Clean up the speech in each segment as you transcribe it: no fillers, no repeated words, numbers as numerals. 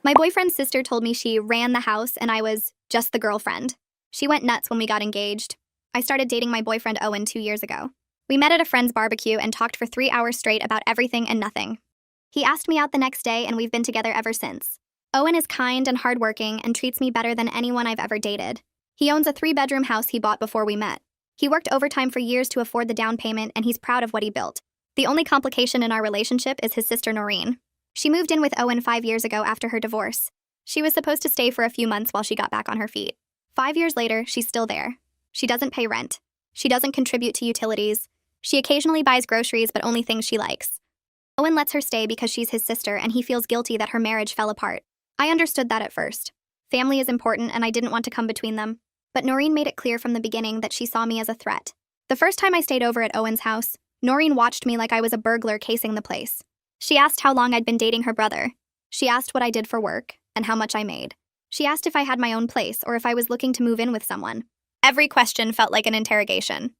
My boyfriend's sister told me she ran the house and I was just the girlfriend. She went nuts when we got engaged. I started dating my boyfriend Owen 2 years ago. We met at a friend's barbecue and talked for 3 hours straight about everything and nothing. He asked me out the next day and we've been together ever since. Owen is kind and hardworking and treats me better than anyone I've ever dated. He owns a 3-bedroom house he bought before we met. He worked overtime for years to afford the down payment and he's proud of what he built. The only complication in our relationship is his sister Noreen. She moved in with Owen 5 years ago after her divorce. She was supposed to stay for a few months while she got back on her feet. 5 years later, she's still there. She doesn't pay rent. She doesn't contribute to utilities. She occasionally buys groceries, but only things she likes. Owen lets her stay because she's his sister and he feels guilty that her marriage fell apart. I understood that at first. Family is important and I didn't want to come between them. But Noreen made it clear from the beginning that she saw me as a threat. The first time I stayed over at Owen's house, Noreen watched me like I was a burglar casing the place. She asked how long I'd been dating her brother. She asked what I did for work and how much I made. She asked if I had my own place or if I was looking to move in with someone. Every question felt like an interrogation.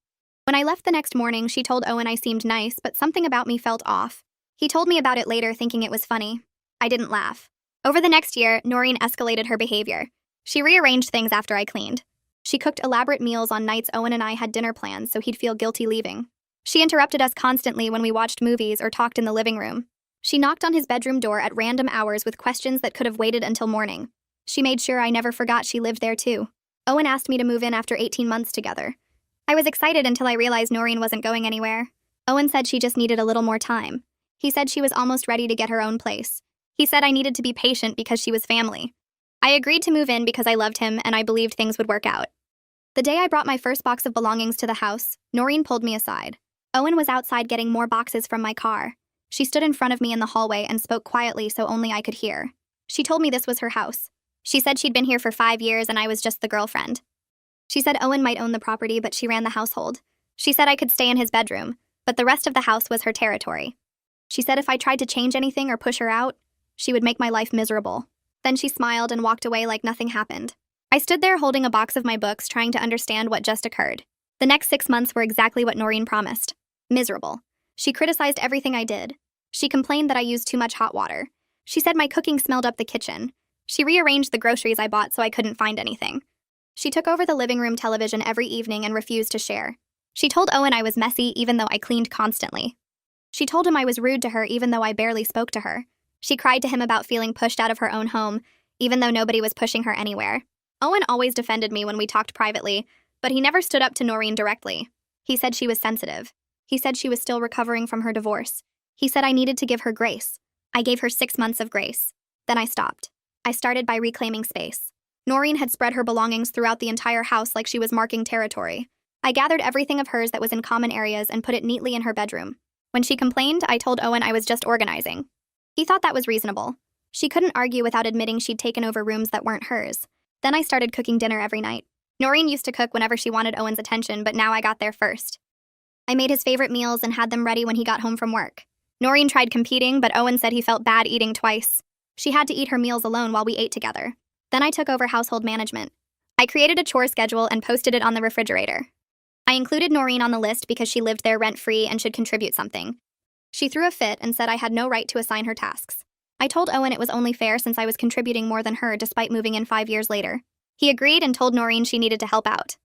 When I left the next morning, she told Owen I seemed nice, but something about me felt off. He told me about it later, thinking it was funny. I didn't laugh. Over the next year, Noreen escalated her behavior. She rearranged things after I cleaned. She cooked elaborate meals on nights Owen and I had dinner plans so he'd feel guilty leaving. She interrupted us constantly when we watched movies or talked in the living room. She knocked on his bedroom door at random hours with questions that could have waited until morning. She made sure I never forgot she lived there too. Owen asked me to move in after 18 months together. I was excited until I realized Noreen wasn't going anywhere. Owen said she just needed a little more time. He said she was almost ready to get her own place. He said I needed to be patient because she was family. I agreed to move in because I loved him and I believed things would work out. The day I brought my first box of belongings to the house, Noreen pulled me aside. Owen was outside getting more boxes from my car. She stood in front of me in the hallway and spoke quietly so only I could hear. She told me this was her house. She said she'd been here for 5 years and I was just the girlfriend. She said Owen might own the property, but she ran the household. She said I could stay in his bedroom, but the rest of the house was her territory. She said if I tried to change anything or push her out, she would make my life miserable. Then she smiled and walked away like nothing happened. I stood there holding a box of my books, trying to understand what just occurred. The next 6 months were exactly what Noreen promised. Miserable. She criticized everything I did. She complained that I used too much hot water. She said my cooking smelled up the kitchen. She rearranged the groceries I bought so I couldn't find anything. She took over the living room television every evening and refused to share. She told Owen I was messy even though I cleaned constantly. She told him I was rude to her even though I barely spoke to her. She cried to him about feeling pushed out of her own home, even though nobody was pushing her anywhere. Owen always defended me when we talked privately, but he never stood up to Noreen directly. He said she was sensitive. He said she was still recovering from her divorce. He said I needed to give her grace. I gave her 6 months of grace. Then I stopped. I started by reclaiming space. Noreen had spread her belongings throughout the entire house like she was marking territory. I gathered everything of hers that was in common areas and put it neatly in her bedroom. When she complained, I told Owen I was just organizing. He thought that was reasonable. She couldn't argue without admitting she'd taken over rooms that weren't hers. Then I started cooking dinner every night. Noreen used to cook whenever she wanted Owen's attention, but now I got there first. I made his favorite meals and had them ready when he got home from work. Noreen tried competing, but Owen said he felt bad eating twice. She had to eat her meals alone while we ate together. Then I took over household management. I created a chore schedule and posted it on the refrigerator. I included Noreen on the list because she lived there rent-free and should contribute something. She threw a fit and said I had no right to assign her tasks. I told Owen it was only fair since I was contributing more than her despite moving in 5 years later. He agreed and told Noreen she needed to help out.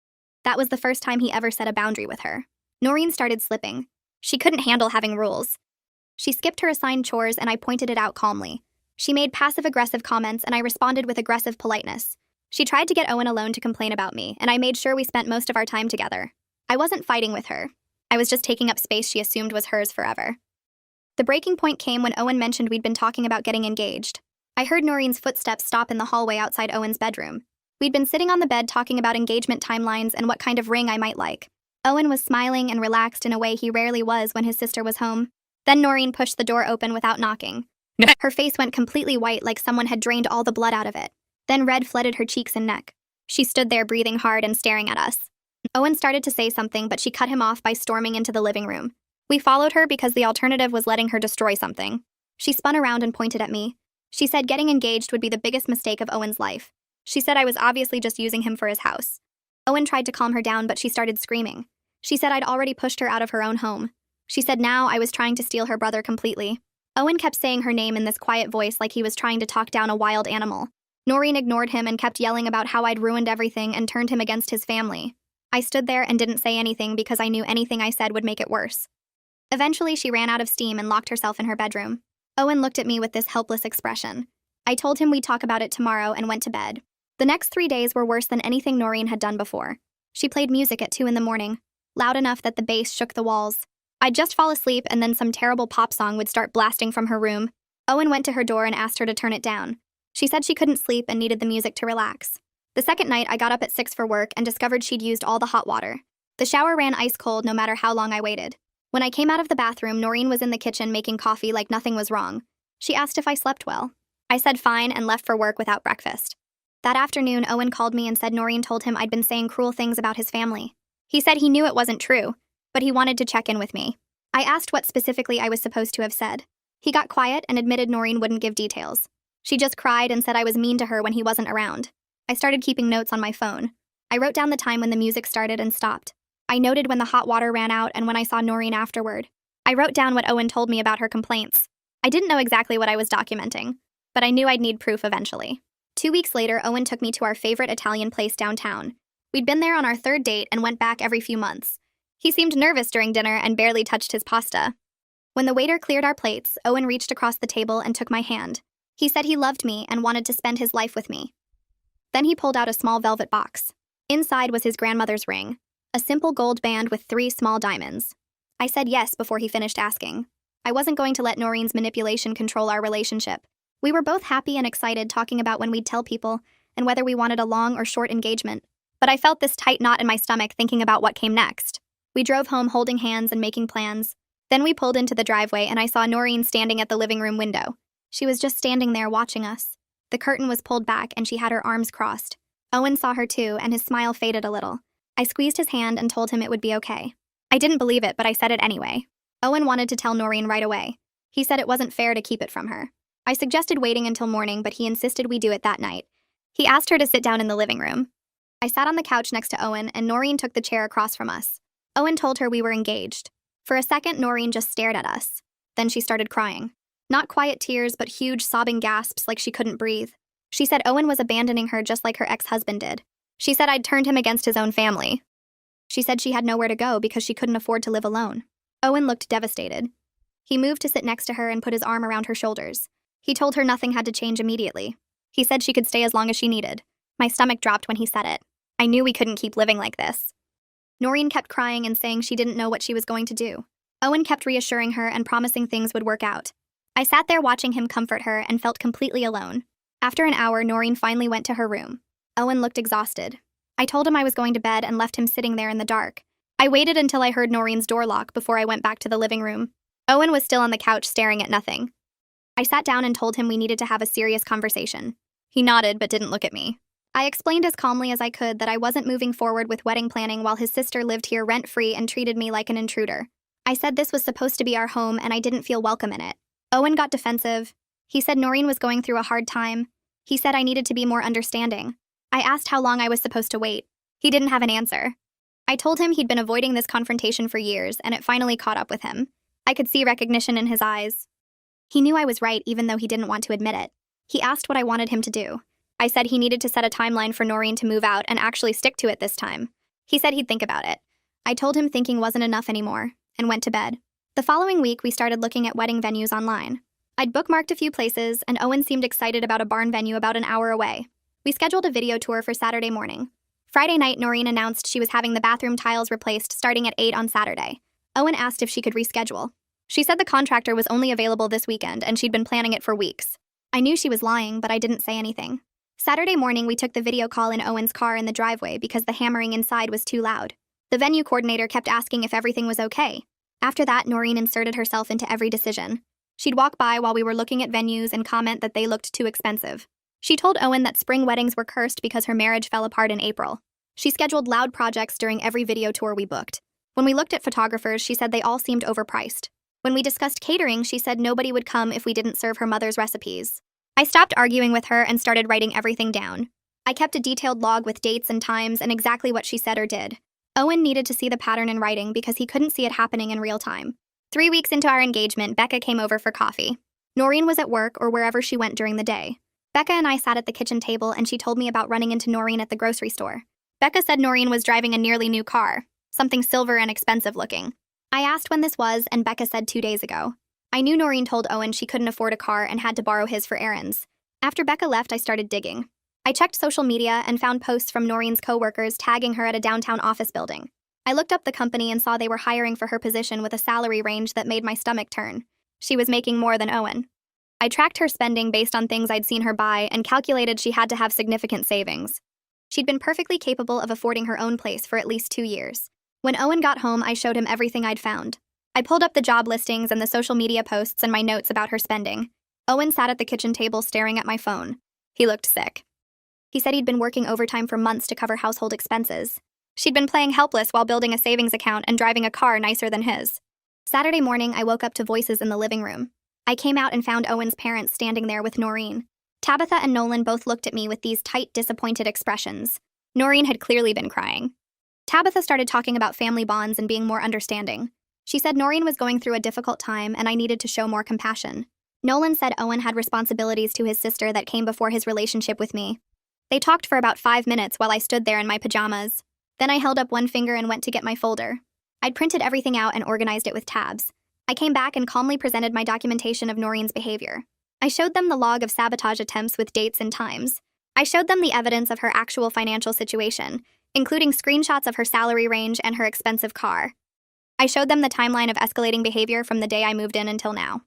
That was the first time he ever set a boundary with her. Noreen started slipping. She couldn't handle having rules. She skipped her assigned chores and I pointed it out calmly. She made passive-aggressive comments and I responded with aggressive politeness. She tried to get Owen alone to complain about me, and I made sure we spent most of our time together. I wasn't fighting with her. I was just taking up space she assumed was hers forever. The breaking point came when Owen mentioned we'd been talking about getting engaged. I heard Noreen's footsteps stop in the hallway outside Owen's bedroom. We'd been sitting on the bed talking about engagement timelines and what kind of ring I might like. Owen was smiling and relaxed in a way he rarely was when his sister was home. Then Noreen pushed the door open without knocking. Her face went completely white like someone had drained all the blood out of it. Then red flooded her cheeks and neck. She stood there breathing hard and staring at us. Owen started to say something, but she cut him off by storming into the living room. We followed her because the alternative was letting her destroy something. She spun around and pointed at me. She said getting engaged would be the biggest mistake of Owen's life. She said I was obviously just using him for his house. Owen tried to calm her down, but she started screaming. She said I'd already pushed her out of her own home. She said now I was trying to steal her brother completely. Owen kept saying her name in this quiet voice like he was trying to talk down a wild animal. Noreen ignored him and kept yelling about how I'd ruined everything and turned him against his family. I stood there and didn't say anything because I knew anything I said would make it worse. Eventually, she ran out of steam and locked herself in her bedroom. Owen looked at me with this helpless expression. I told him we'd talk about it tomorrow and went to bed. The next 3 days were worse than anything Noreen had done before. She played music at 2 in the morning, loud enough that the bass shook the walls. I'd just fall asleep and then some terrible pop song would start blasting from her room. Owen went to her door and asked her to turn it down. She said she couldn't sleep and needed the music to relax. The second night, I got up at 6 for work and discovered she'd used all the hot water. The shower ran ice cold no matter how long I waited. When I came out of the bathroom, Noreen was in the kitchen making coffee like nothing was wrong. She asked if I slept well. I said fine and left for work without breakfast. That afternoon, Owen called me and said Noreen told him I'd been saying cruel things about his family. He said he knew it wasn't true, but he wanted to check in with me. I asked what specifically I was supposed to have said. He got quiet and admitted Noreen wouldn't give details. She just cried and said I was mean to her when he wasn't around. I started keeping notes on my phone. I wrote down the time when the music started and stopped. I noted when the hot water ran out and when I saw Noreen afterward. I wrote down what Owen told me about her complaints. I didn't know exactly what I was documenting, but I knew I'd need proof eventually. 2 weeks later, Owen took me to our favorite Italian place downtown. We'd been there on our 3rd date and went back every few months. He seemed nervous during dinner and barely touched his pasta. When the waiter cleared our plates, Owen reached across the table and took my hand. He said he loved me and wanted to spend his life with me. Then he pulled out a small velvet box. Inside was his grandmother's ring, a simple gold band with 3 small diamonds. I said yes before he finished asking. I wasn't going to let Noreen's manipulation control our relationship. We were both happy and excited talking about when we'd tell people and whether we wanted a long or short engagement. But I felt this tight knot in my stomach thinking about what came next. We drove home holding hands and making plans. Then we pulled into the driveway and I saw Noreen standing at the living room window. She was just standing there watching us. The curtain was pulled back and she had her arms crossed. Owen saw her too and his smile faded a little. I squeezed his hand and told him it would be okay. I didn't believe it, but I said it anyway. Owen wanted to tell Noreen right away. He said it wasn't fair to keep it from her. I suggested waiting until morning, but he insisted we do it that night. He asked her to sit down in the living room. I sat on the couch next to Owen and Noreen took the chair across from us. Owen told her we were engaged. For a second, Noreen just stared at us. Then she started crying. Not quiet tears, but huge sobbing gasps like she couldn't breathe. She said Owen was abandoning her just like her ex-husband did. She said I'd turned him against his own family. She said she had nowhere to go because she couldn't afford to live alone. Owen looked devastated. He moved to sit next to her and put his arm around her shoulders. He told her nothing had to change immediately. He said she could stay as long as she needed. My stomach dropped when he said it. I knew we couldn't keep living like this. Noreen kept crying and saying she didn't know what she was going to do. Owen kept reassuring her and promising things would work out. I sat there watching him comfort her and felt completely alone. After an hour, Noreen finally went to her room. Owen looked exhausted. I told him I was going to bed and left him sitting there in the dark. I waited until I heard Noreen's door lock before I went back to the living room. Owen was still on the couch staring at nothing. I sat down and told him we needed to have a serious conversation. He nodded but didn't look at me. I explained as calmly as I could that I wasn't moving forward with wedding planning while his sister lived here rent-free and treated me like an intruder. I said this was supposed to be our home and I didn't feel welcome in it. Owen got defensive. He said Noreen was going through a hard time. He said I needed to be more understanding. I asked how long I was supposed to wait. He didn't have an answer. I told him he'd been avoiding this confrontation for years and it finally caught up with him. I could see recognition in his eyes. He knew I was right even though he didn't want to admit it. He asked what I wanted him to do. I said he needed to set a timeline for Noreen to move out and actually stick to it this time. He said he'd think about it. I told him thinking wasn't enough anymore and went to bed. The following week, we started looking at wedding venues online. I'd bookmarked a few places and Owen seemed excited about a barn venue about an hour away. We scheduled a video tour for Saturday morning. Friday night, Noreen announced she was having the bathroom tiles replaced starting at 8 on Saturday. Owen asked if she could reschedule. She said the contractor was only available this weekend and she'd been planning it for weeks. I knew she was lying, but I didn't say anything. Saturday morning, we took the video call in Owen's car in the driveway because the hammering inside was too loud. The venue coordinator kept asking if everything was okay. After that, Noreen inserted herself into every decision. She'd walk by while we were looking at venues and comment that they looked too expensive. She told Owen that spring weddings were cursed because her marriage fell apart in April. She scheduled loud projects during every video tour we booked. When we looked at photographers, she said they all seemed overpriced. When we discussed catering, she said nobody would come if we didn't serve her mother's recipes. I stopped arguing with her and started writing everything down. I kept a detailed log with dates and times and exactly what she said or did. Owen needed to see the pattern in writing because he couldn't see it happening in real time. 3 weeks into our engagement, Becca came over for coffee. Noreen was at work or wherever she went during the day. Becca and I sat at the kitchen table and she told me about running into Noreen at the grocery store. Becca said Noreen was driving a nearly new car, something silver and expensive looking. I asked when this was and Becca said 2 days ago. I knew Noreen told Owen she couldn't afford a car and had to borrow his for errands. After Becca left, I started digging. I checked social media and found posts from Noreen's coworkers tagging her at a downtown office building. I looked up the company and saw they were hiring for her position with a salary range that made my stomach turn. She was making more than Owen. I tracked her spending based on things I'd seen her buy and calculated she had to have significant savings. She'd been perfectly capable of affording her own place for at least 2 years. When Owen got home, I showed him everything I'd found. I pulled up the job listings and the social media posts and my notes about her spending. Owen sat at the kitchen table staring at my phone. He looked sick. He said he'd been working overtime for months to cover household expenses. She'd been playing helpless while building a savings account and driving a car nicer than his. Saturday morning, I woke up to voices in the living room. I came out and found Owen's parents standing there with Noreen. Tabitha and Nolan both looked at me with these tight, disappointed expressions. Noreen had clearly been crying. Tabitha started talking about family bonds and being more understanding. She said Noreen was going through a difficult time and I needed to show more compassion. Nolan said Owen had responsibilities to his sister that came before his relationship with me. They talked for about 5 minutes while I stood there in my pajamas. Then I held up one finger and went to get my folder. I'd printed everything out and organized it with tabs. I came back and calmly presented my documentation of Noreen's behavior. I showed them the log of sabotage attempts with dates and times. I showed them the evidence of her actual financial situation, including screenshots of her salary range and her expensive car. I showed them the timeline of escalating behavior from the day I moved in until now.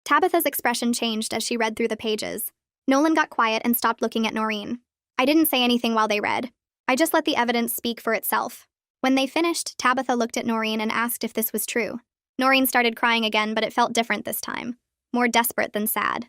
Tabitha's expression changed as she read through the pages. Nolan got quiet and stopped looking at Noreen. I didn't say anything while they read. I just let the evidence speak for itself. When they finished, Tabitha looked at Noreen and asked if this was true. Noreen started crying again, but it felt different this time. More desperate than sad.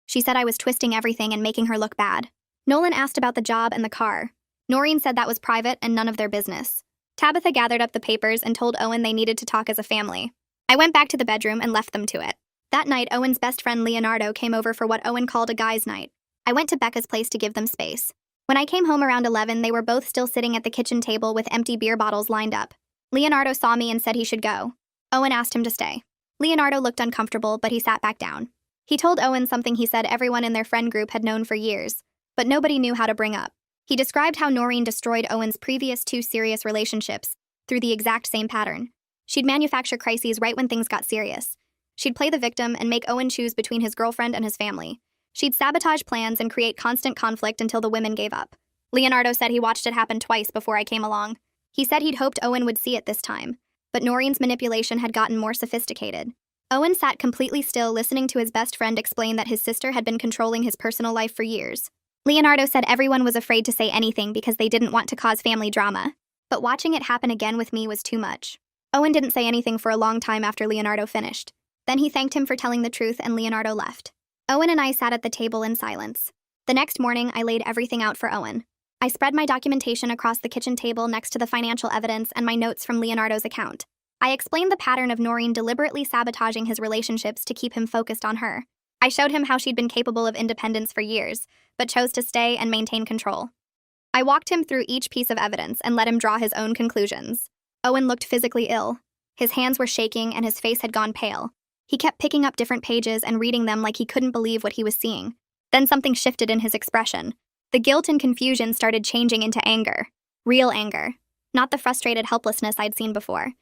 She said I was twisting everything and making her look bad. Nolan asked about the job and the car. Noreen said that was private and none of their business. Tabitha gathered up the papers and told Owen they needed to talk as a family. I went back to the bedroom and left them to it. That night, Owen's best friend Leonardo came over for what Owen called a guy's night. I went to Becca's place to give them space. When I came home around 11, they were both still sitting at the kitchen table with empty beer bottles lined up. Leonardo saw me and said he should go. Owen asked him to stay. Leonardo looked uncomfortable, but he sat back down. He told Owen something he said everyone in their friend group had known for years, but nobody knew how to bring up. He described how Noreen destroyed Owen's previous 2 serious relationships through the exact same pattern. She'd manufacture crises right when things got serious. She'd play the victim and make Owen choose between his girlfriend and his family. She'd sabotage plans and create constant conflict until the women gave up. Leonardo said he watched it happen twice before I came along. He said he'd hoped Owen would see it this time, but Noreen's manipulation had gotten more sophisticated. Owen sat completely still listening to his best friend explain that his sister had been controlling his personal life for years. Leonardo said everyone was afraid to say anything because they didn't want to cause family drama, but watching it happen again with me was too much. Owen didn't say anything for a long time after Leonardo finished. Then he thanked him for telling the truth and Leonardo left. Owen and I sat at the table in silence. The next morning, I laid everything out for Owen. I spread my documentation across the kitchen table next to the financial evidence and my notes from Leonardo's account. I explained the pattern of Noreen deliberately sabotaging his relationships to keep him focused on her. I showed him how she'd been capable of independence for years, but chose to stay and maintain control. I walked him through each piece of evidence and let him draw his own conclusions. Owen looked physically ill. His hands were shaking and his face had gone pale. He kept picking up different pages and reading them like he couldn't believe what he was seeing. Then something shifted in his expression. The guilt and confusion started changing into anger. Real anger. Not the frustrated helplessness I'd seen before.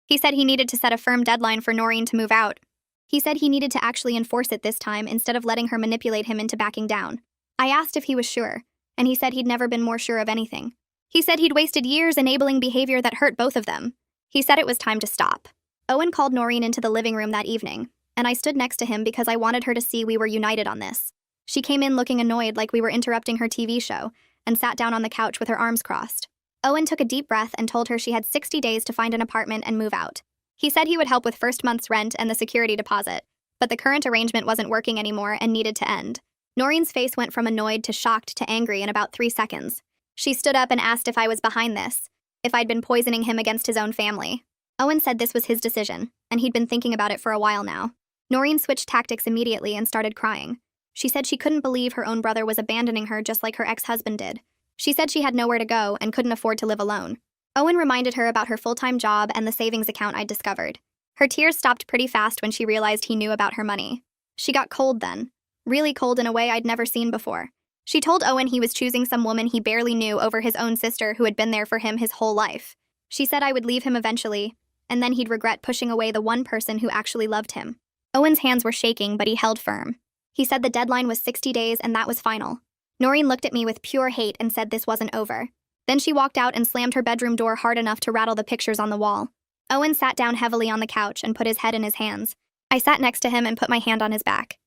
He said he needed to set a firm deadline for Noreen to move out. He said he needed to actually enforce it this time instead of letting her manipulate him into backing down. I asked if he was sure, and he said he'd never been more sure of anything. He said he'd wasted years enabling behavior that hurt both of them. He said it was time to stop. Owen called Noreen into the living room that evening, and I stood next to him because I wanted her to see we were united on this. She came in looking annoyed like we were interrupting her TV show, and sat down on the couch with her arms crossed. Owen took a deep breath and told her she had 60 days to find an apartment and move out. He said he would help with first month's rent and the security deposit, but the current arrangement wasn't working anymore and needed to end. Noreen's face went from annoyed to shocked to angry in about 3 seconds. She stood up and asked if I was behind this, if I'd been poisoning him against his own family. Owen said this was his decision, and he'd been thinking about it for a while now. Noreen switched tactics immediately and started crying. She said she couldn't believe her own brother was abandoning her just like her ex-husband did. She said she had nowhere to go and couldn't afford to live alone. Owen reminded her about her full-time job and the savings account I'd discovered. Her tears stopped pretty fast when she realized he knew about her money. She got cold then. Really cold in a way I'd never seen before. She told Owen he was choosing some woman he barely knew over his own sister who had been there for him his whole life. She said I would leave him eventually, and then he'd regret pushing away the one person who actually loved him. Owen's hands were shaking, but he held firm. He said the deadline was 60 days and that was final. Noreen looked at me with pure hate and said this wasn't over. Then she walked out and slammed her bedroom door hard enough to rattle the pictures on the wall. Owen sat down heavily on the couch and put his head in his hands. I sat next to him and put my hand on his back.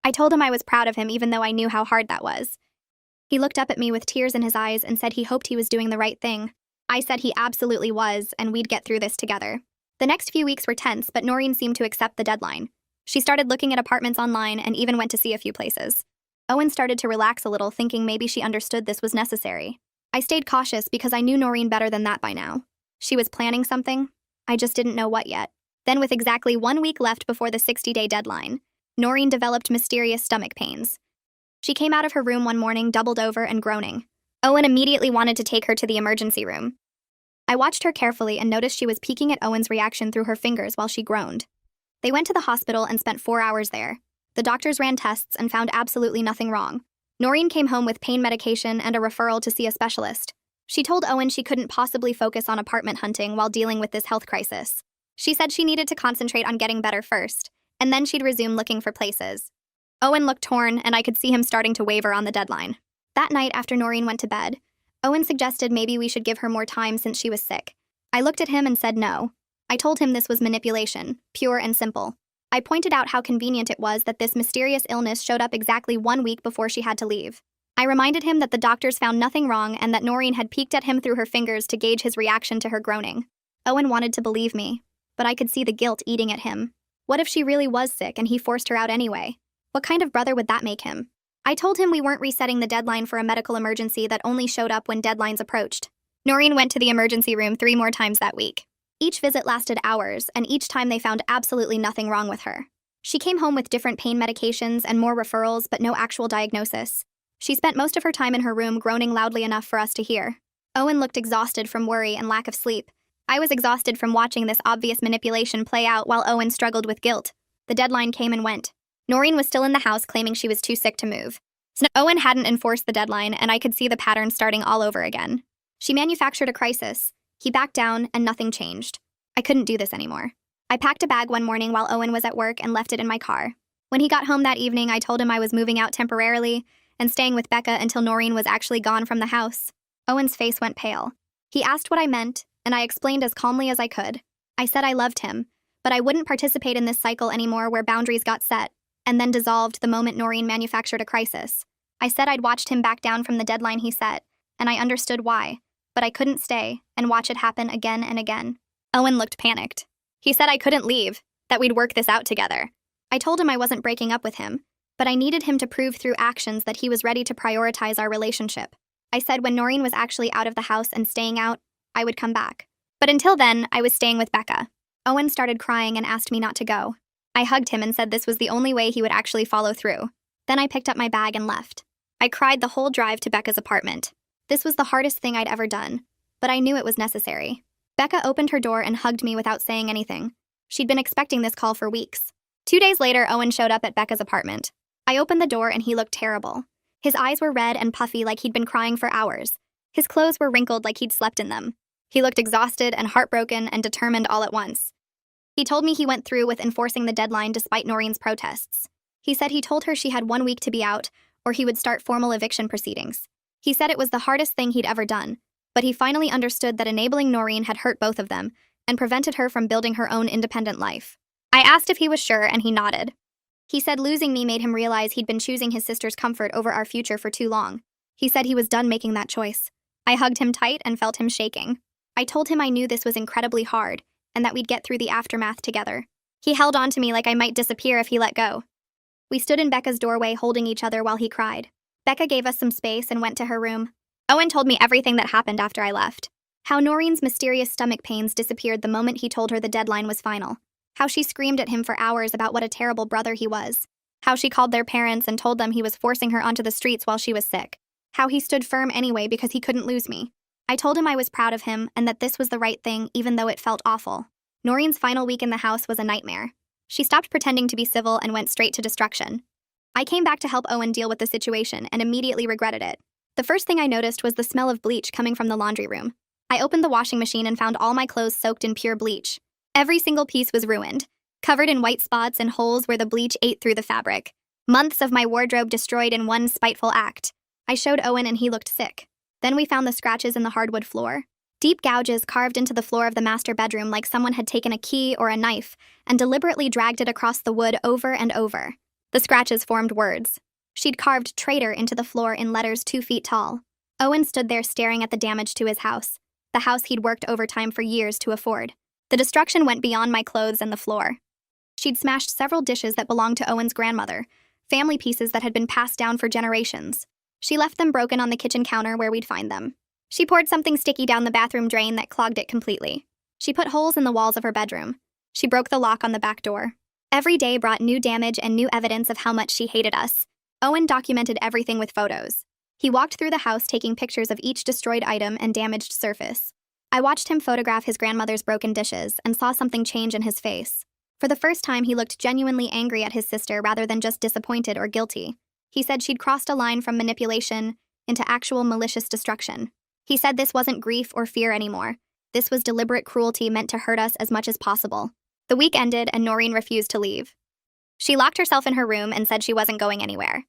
I told him I was proud of him even though I knew how hard that was. He looked up at me with tears in his eyes and said he hoped he was doing the right thing. I said he absolutely was, and we'd get through this together. The next few weeks were tense, but Noreen seemed to accept the deadline. She started looking at apartments online and even went to see a few places. Owen started to relax a little, thinking maybe she understood this was necessary. I stayed cautious because I knew Noreen better than that by now. She was planning something. I just didn't know what yet. Then, with exactly 1 week left before the 60-day deadline, Noreen developed mysterious stomach pains. She came out of her room one morning, doubled over and groaning. Owen immediately wanted to take her to the emergency room. I watched her carefully and noticed she was peeking at Owen's reaction through her fingers while she groaned. They went to the hospital and spent 4 hours there. The doctors ran tests and found absolutely nothing wrong. Noreen came home with pain medication and a referral to see a specialist. She told Owen she couldn't possibly focus on apartment hunting while dealing with this health crisis. She said she needed to concentrate on getting better first, and then she'd resume looking for places. Owen looked torn, and I could see him starting to waver on the deadline. That night, after Noreen went to bed, Owen suggested maybe we should give her more time since she was sick. I looked at him and said no. I told him this was manipulation, pure and simple. I pointed out how convenient it was that this mysterious illness showed up exactly 1 week before she had to leave. I reminded him that the doctors found nothing wrong and that Noreen had peeked at him through her fingers to gauge his reaction to her groaning. Owen wanted to believe me, but I could see the guilt eating at him. What if she really was sick and he forced her out anyway? What kind of brother would that make him? I told him we weren't resetting the deadline for a medical emergency that only showed up when deadlines approached. Noreen went to the emergency room 3 more times that week. Each visit lasted hours, and each time they found absolutely nothing wrong with her. She came home with different pain medications and more referrals, but no actual diagnosis. She spent most of her time in her room groaning loudly enough for us to hear. Owen looked exhausted from worry and lack of sleep. I was exhausted from watching this obvious manipulation play out while Owen struggled with guilt. The deadline came and went. Noreen was still in the house claiming she was too sick to move. Owen hadn't enforced the deadline, and I could see the pattern starting all over again. She manufactured a crisis. He backed down, and nothing changed. I couldn't do this anymore. I packed a bag one morning while Owen was at work and left it in my car. When he got home that evening, I told him I was moving out temporarily and staying with Becca until Noreen was actually gone from the house. Owen's face went pale. He asked what I meant, and I explained as calmly as I could. I said I loved him, but I wouldn't participate in this cycle anymore where boundaries got set and then dissolved the moment Noreen manufactured a crisis. I said I'd watched him back down from the deadline he set, and I understood why, but I couldn't stay and watch it happen again and again. Owen looked panicked. He said I couldn't leave, that we'd work this out together. I told him I wasn't breaking up with him, but I needed him to prove through actions that he was ready to prioritize our relationship. I said when Noreen was actually out of the house and staying out, I would come back. But until then, I was staying with Becca. Owen started crying and asked me not to go. I hugged him and said this was the only way he would actually follow through. Then I picked up my bag and left. I cried the whole drive to Becca's apartment. This was the hardest thing I'd ever done, but I knew it was necessary. Becca opened her door and hugged me without saying anything. She'd been expecting this call for weeks. 2 days later, Owen showed up at Becca's apartment. I opened the door and he looked terrible. His eyes were red and puffy like he'd been crying for hours. His clothes were wrinkled like he'd slept in them. He looked exhausted and heartbroken and determined all at once. He told me he went through with enforcing the deadline despite Noreen's protests. He said he told her she had 1 week to be out, or he would start formal eviction proceedings. He said it was the hardest thing he'd ever done, but he finally understood that enabling Noreen had hurt both of them and prevented her from building her own independent life. I asked if he was sure, and he nodded. He said losing me made him realize he'd been choosing his sister's comfort over our future for too long. He said he was done making that choice. I hugged him tight and felt him shaking. I told him I knew this was incredibly hard and that we'd get through the aftermath together. He held on to me like I might disappear if he let go. We stood in Becca's doorway holding each other while he cried. Becca gave us some space and went to her room. Owen told me everything that happened after I left. How Noreen's mysterious stomach pains disappeared the moment he told her the deadline was final. How she screamed at him for hours about what a terrible brother he was. How she called their parents and told them he was forcing her onto the streets while she was sick. How he stood firm anyway because he couldn't lose me. I told him I was proud of him and that this was the right thing even though it felt awful. Noreen's final week in the house was a nightmare. She stopped pretending to be civil and went straight to destruction. I came back to help Owen deal with the situation and immediately regretted it. The first thing I noticed was the smell of bleach coming from the laundry room. I opened the washing machine and found all my clothes soaked in pure bleach. Every single piece was ruined, covered in white spots and holes where the bleach ate through the fabric. Months of my wardrobe destroyed in one spiteful act. I showed Owen and he looked sick. Then we found the scratches in the hardwood floor. Deep gouges carved into the floor of the master bedroom like someone had taken a key or a knife and deliberately dragged it across the wood over and over. The scratches formed words. She'd carved traitor into the floor in letters 2 feet tall. Owen stood there staring at the damage to his house, the house he'd worked overtime for years to afford. The destruction went beyond my clothes and the floor. She'd smashed several dishes that belonged to Owen's grandmother, family pieces that had been passed down for generations. She left them broken on the kitchen counter where we'd find them. She poured something sticky down the bathroom drain that clogged it completely. She put holes in the walls of her bedroom. She broke the lock on the back door. Every day brought new damage and new evidence of how much she hated us. Owen documented everything with photos. He walked through the house taking pictures of each destroyed item and damaged surface. I watched him photograph his grandmother's broken dishes and saw something change in his face. For the first time, he looked genuinely angry at his sister rather than just disappointed or guilty. He said she'd crossed a line from manipulation into actual malicious destruction. He said this wasn't grief or fear anymore. This was deliberate cruelty meant to hurt us as much as possible. The week ended and Noreen refused to leave. She locked herself in her room and said she wasn't going anywhere.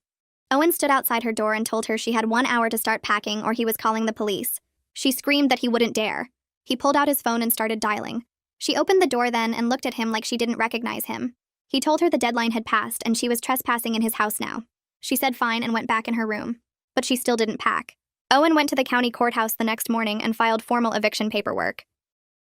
Owen stood outside her door and told her she had 1 hour to start packing or he was calling the police. She screamed that he wouldn't dare. He pulled out his phone and started dialing. She opened the door then and looked at him like she didn't recognize him. He told her the deadline had passed and she was trespassing in his house now. She said fine and went back in her room. But she still didn't pack. Owen went to the county courthouse the next morning and filed formal eviction paperwork.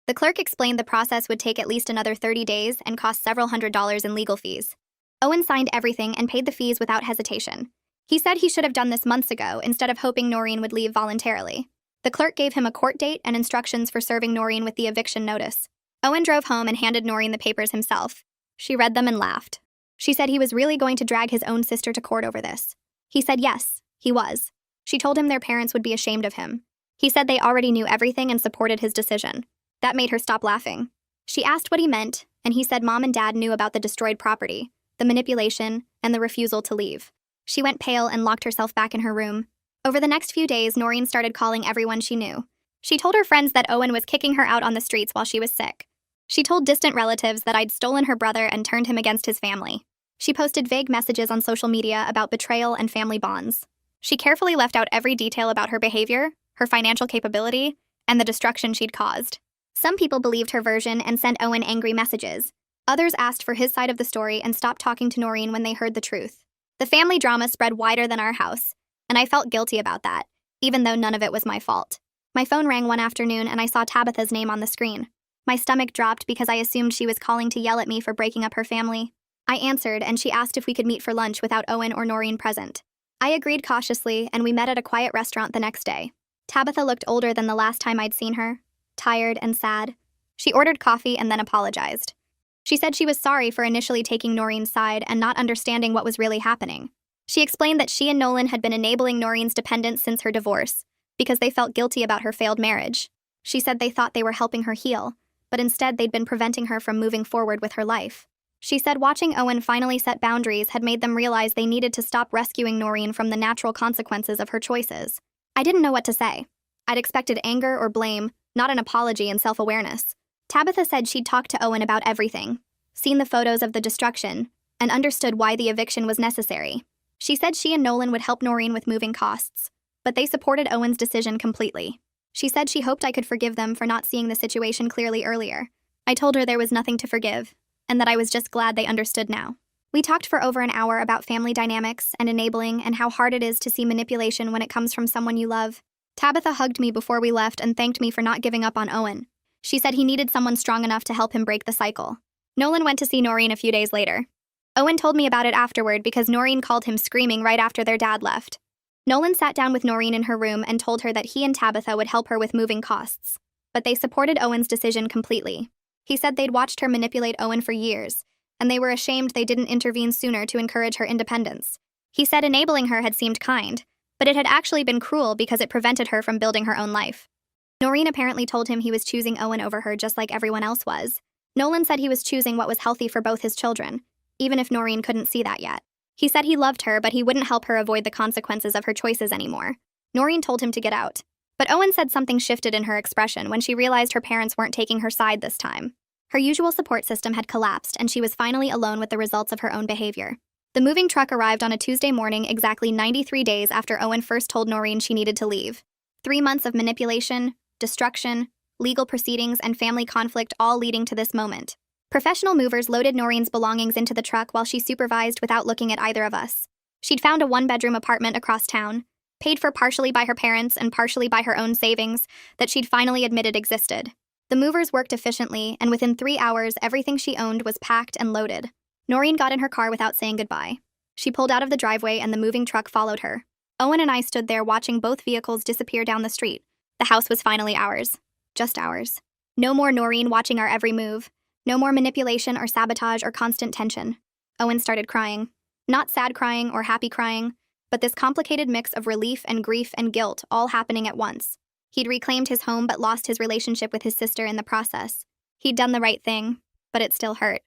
The clerk explained the process would take at least another 30 days and cost several $100s in legal fees. Owen signed everything and paid the fees without hesitation. He said he should have done this months ago instead of hoping Noreen would leave voluntarily. The clerk gave him a court date and instructions for serving Noreen with the eviction notice. Owen drove home and handed Noreen the papers himself. She read them and laughed. She said he was really going to drag his own sister to court over this. He said yes, he was. She told him their parents would be ashamed of him. He said they already knew everything and supported his decision. That made her stop laughing. She asked what he meant, and he said Mom and Dad knew about the destroyed property, the manipulation, and the refusal to leave. She went pale and locked herself back in her room. Over the next few days, Noreen started calling everyone she knew. She told her friends that Owen was kicking her out on the streets while she was sick. She told distant relatives that I'd stolen her brother and turned him against his family. She posted vague messages on social media about betrayal and family bonds. She carefully left out every detail about her behavior, her financial capability, and the destruction she'd caused. Some people believed her version and sent Owen angry messages. Others asked for his side of the story and stopped talking to Noreen when they heard the truth. The family drama spread wider than our house, and I felt guilty about that, even though none of it was my fault. My phone rang one afternoon and I saw Tabitha's name on the screen. My stomach dropped because I assumed she was calling to yell at me for breaking up her family. I answered and she asked if we could meet for lunch without Owen or Noreen present. I agreed cautiously and we met at a quiet restaurant the next day. Tabitha looked older than the last time I'd seen her, tired and sad. She ordered coffee and then apologized. She said she was sorry for initially taking Noreen's side and not understanding what was really happening. She explained that she and Nolan had been enabling Noreen's dependence since her divorce, because they felt guilty about her failed marriage. She said they thought they were helping her heal, but instead they'd been preventing her from moving forward with her life. She said watching Owen finally set boundaries had made them realize they needed to stop rescuing Noreen from the natural consequences of her choices. I didn't know what to say. I'd expected anger or blame, not an apology and self-awareness. Tabitha said she'd talked to Owen about everything, seen the photos of the destruction, and understood why the eviction was necessary. She said she and Nolan would help Noreen with moving costs, but they supported Owen's decision completely. She said she hoped I could forgive them for not seeing the situation clearly earlier. I told her there was nothing to forgive, and that I was just glad they understood now. We talked for over an hour about family dynamics and enabling and how hard it is to see manipulation when it comes from someone you love. Tabitha hugged me before we left and thanked me for not giving up on Owen. She said he needed someone strong enough to help him break the cycle. Nolan went to see Noreen a few days later. Owen told me about it afterward because Noreen called him screaming right after their dad left. Nolan sat down with Noreen in her room and told her that he and Tabitha would help her with moving costs, but they supported Owen's decision completely. He said they'd watched her manipulate Owen for years, and they were ashamed they didn't intervene sooner to encourage her independence. He said enabling her had seemed kind, but it had actually been cruel because it prevented her from building her own life. Noreen apparently told him he was choosing Owen over her just like everyone else was, Nolan said he was choosing what was healthy for both his children, even if Noreen couldn't see that yet. He said he loved her, but he wouldn't help her avoid the consequences of her choices anymore. Noreen told him to get out. But Owen said something shifted in her expression when she realized her parents weren't taking her side this time. Her usual support system had collapsed, and she was finally alone with the results of her own behavior. The moving truck arrived on a Tuesday morning exactly 93 days after Owen first told Noreen she needed to leave. 3 months of manipulation, destruction, legal proceedings, and family conflict all leading to this moment. Professional movers loaded Noreen's belongings into the truck while she supervised without looking at either of us. She'd found a 1-bedroom apartment across town, paid for partially by her parents and partially by her own savings, that she'd finally admitted existed. The movers worked efficiently, and within 3 hours, everything she owned was packed and loaded. Noreen got in her car without saying goodbye. She pulled out of the driveway and the moving truck followed her. Owen and I stood there watching both vehicles disappear down the street. The house was finally ours. Just ours. No more Noreen watching our every move. No more manipulation or sabotage or constant tension. Owen started crying. Not sad crying or happy crying, but this complicated mix of relief and grief and guilt all happening at once. He'd reclaimed his home but lost his relationship with his sister in the process. He'd done the right thing, but it still hurt.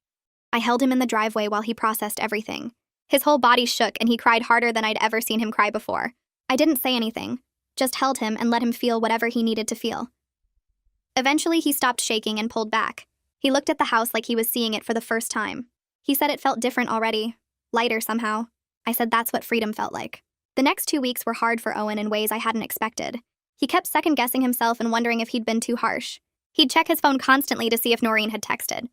I held him in the driveway while he processed everything. His whole body shook and he cried harder than I'd ever seen him cry before. I didn't say anything, just held him and let him feel whatever he needed to feel. Eventually, he stopped shaking and pulled back. He looked at the house like he was seeing it for the first time. He said it felt different already, lighter somehow. I said that's what freedom felt like. The next 2 weeks were hard for Owen in ways I hadn't expected. He kept second-guessing himself and wondering if he'd been too harsh. He'd check his phone constantly to see if Noreen had texted.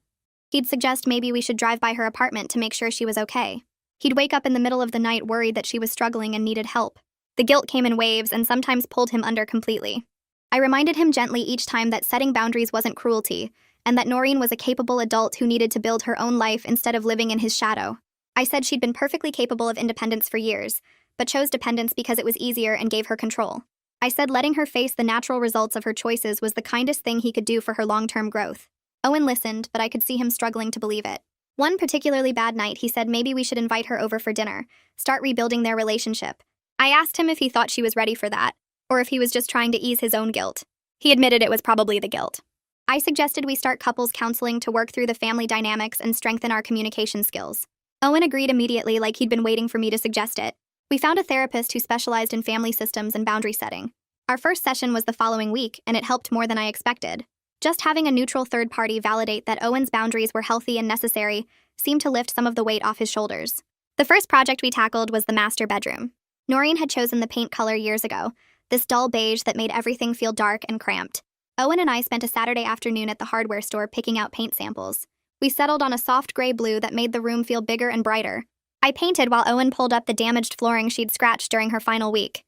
He'd suggest maybe we should drive by her apartment to make sure she was okay. He'd wake up in the middle of the night worried that she was struggling and needed help. The guilt came in waves and sometimes pulled him under completely. I reminded him gently each time that setting boundaries wasn't cruelty, and that Noreen was a capable adult who needed to build her own life instead of living in his shadow. I said she'd been perfectly capable of independence for years, but chose dependence because it was easier and gave her control. I said letting her face the natural results of her choices was the kindest thing he could do for her long-term growth. Owen listened, but I could see him struggling to believe it. One particularly bad night, he said maybe we should invite her over for dinner, start rebuilding their relationship. I asked him if he thought she was ready for that, or if he was just trying to ease his own guilt. He admitted it was probably the guilt. I suggested we start couples counseling to work through the family dynamics and strengthen our communication skills. Owen agreed immediately, like he'd been waiting for me to suggest it. We found a therapist who specialized in family systems and boundary setting. Our first session was the following week, and it helped more than I expected. Just having a neutral third party validate that Owen's boundaries were healthy and necessary seemed to lift some of the weight off his shoulders. The first project we tackled was the master bedroom. Noreen had chosen the paint color years ago, this dull beige that made everything feel dark and cramped. Owen and I spent a Saturday afternoon at the hardware store picking out paint samples. We settled on a soft gray blue that made the room feel bigger and brighter. I painted while Owen pulled up the damaged flooring she'd scratched during her final week.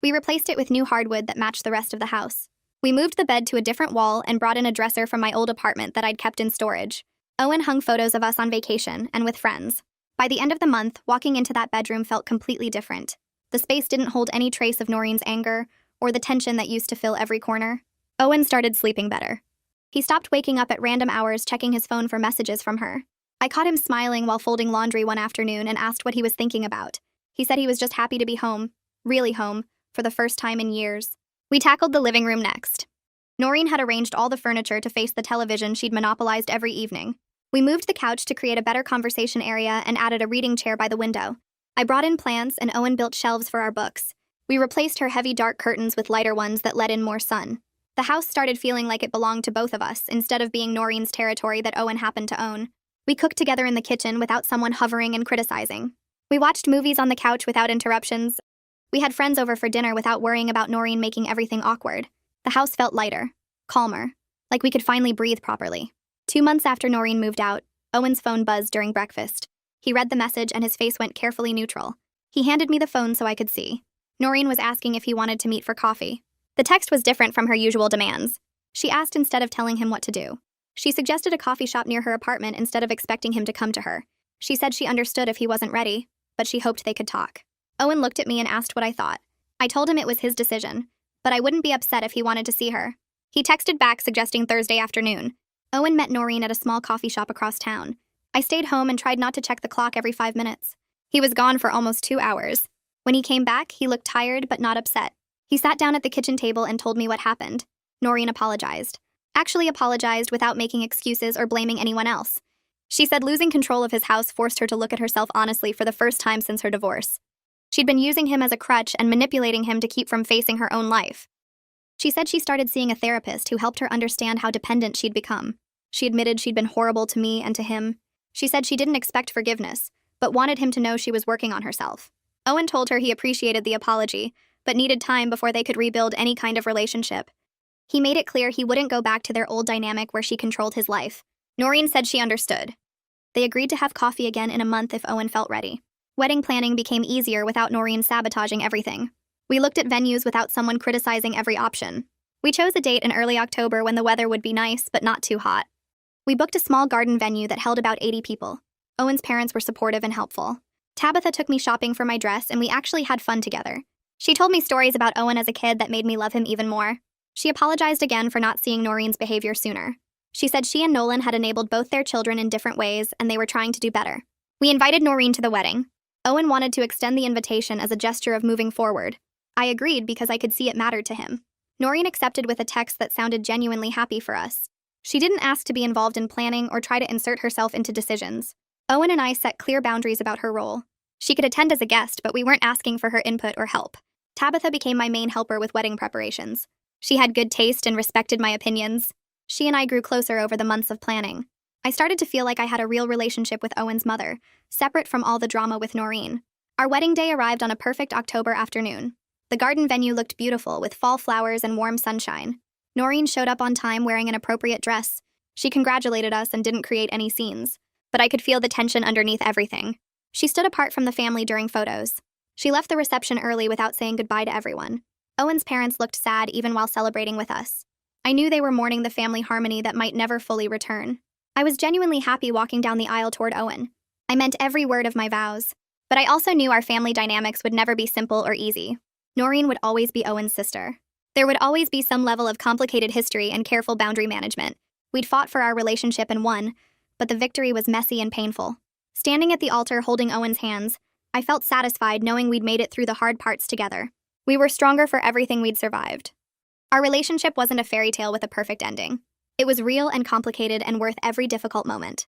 We replaced it with new hardwood that matched the rest of the house. We moved the bed to a different wall and brought in a dresser from my old apartment that I'd kept in storage. Owen hung photos of us on vacation and with friends. By the end of the month, walking into that bedroom felt completely different. The space didn't hold any trace of Noreen's anger or the tension that used to fill every corner. Owen started sleeping better. He stopped waking up at random hours checking his phone for messages from her. I caught him smiling while folding laundry one afternoon and asked what he was thinking about. He said he was just happy to be home, really home, for the first time in years. We tackled the living room next. Noreen had arranged all the furniture to face the television she'd monopolized every evening. We moved the couch to create a better conversation area and added a reading chair by the window. I brought in plants and Owen built shelves for our books. We replaced her heavy dark curtains with lighter ones that let in more sun. The house started feeling like it belonged to both of us instead of being Noreen's territory that Owen happened to own. We cooked together in the kitchen without someone hovering and criticizing. We watched movies on the couch without interruptions. We had friends over for dinner without worrying about Noreen making everything awkward. The house felt lighter, calmer, like we could finally breathe properly. 2 months after Noreen moved out, Owen's phone buzzed during breakfast. He read the message and his face went carefully neutral. He handed me the phone so I could see. Noreen was asking if he wanted to meet for coffee. The text was different from her usual demands. She asked instead of telling him what to do. She suggested a coffee shop near her apartment instead of expecting him to come to her. She said she understood if he wasn't ready, but she hoped they could talk. Owen looked at me and asked what I thought. I told him it was his decision, but I wouldn't be upset if he wanted to see her. He texted back suggesting Thursday afternoon. Owen met Noreen at a small coffee shop across town. I stayed home and tried not to check the clock every 5 minutes. He was gone for almost 2 hours. When he came back, he looked tired but not upset. He sat down at the kitchen table and told me what happened. Noreen apologized. actually apologized without making excuses or blaming anyone else. She said losing control of his house forced her to look at herself honestly for the first time since her divorce. She'd been using him as a crutch and manipulating him to keep from facing her own life. She said she started seeing a therapist who helped her understand how dependent she'd become. She admitted she'd been horrible to me and to him. She said she didn't expect forgiveness, but wanted him to know she was working on herself. Owen told her he appreciated the apology, but needed time before they could rebuild any kind of relationship. He made it clear he wouldn't go back to their old dynamic where she controlled his life. Noreen said she understood. They agreed to have coffee again in a month if Owen felt ready. Wedding planning became easier without Noreen sabotaging everything. We looked at venues without someone criticizing every option. We chose a date in early October when the weather would be nice but not too hot. We booked a small garden venue that held about 80 people. Owen's parents were supportive and helpful. Tabitha took me shopping for my dress and we actually had fun together. She told me stories about Owen as a kid that made me love him even more. She apologized again for not seeing Noreen's behavior sooner. She said she and Nolan had enabled both their children in different ways and they were trying to do better. We invited Noreen to the wedding. Owen wanted to extend the invitation as a gesture of moving forward. I agreed because I could see it mattered to him. Noreen accepted with a text that sounded genuinely happy for us. She didn't ask to be involved in planning or try to insert herself into decisions. Owen and I set clear boundaries about her role. She could attend as a guest, but we weren't asking for her input or help. Tabitha became my main helper with wedding preparations. She had good taste and respected my opinions. She and I grew closer over the months of planning. I started to feel like I had a real relationship with Owen's mother, separate from all the drama with Noreen. Our wedding day arrived on a perfect October afternoon. The garden venue looked beautiful with fall flowers and warm sunshine. Noreen showed up on time wearing an appropriate dress. She congratulated us and didn't create any scenes, but I could feel the tension underneath everything. She stood apart from the family during photos. She left the reception early without saying goodbye to everyone. Owen's parents looked sad even while celebrating with us. I knew they were mourning the family harmony that might never fully return. I was genuinely happy walking down the aisle toward Owen. I meant every word of my vows. But I also knew our family dynamics would never be simple or easy. Noreen would always be Owen's sister. There would always be some level of complicated history and careful boundary management. We'd fought for our relationship and won, but the victory was messy and painful. Standing at the altar holding Owen's hands, I felt satisfied knowing we'd made it through the hard parts together. We were stronger for everything we'd survived. Our relationship wasn't a fairy tale with a perfect ending. It was real and complicated and worth every difficult moment.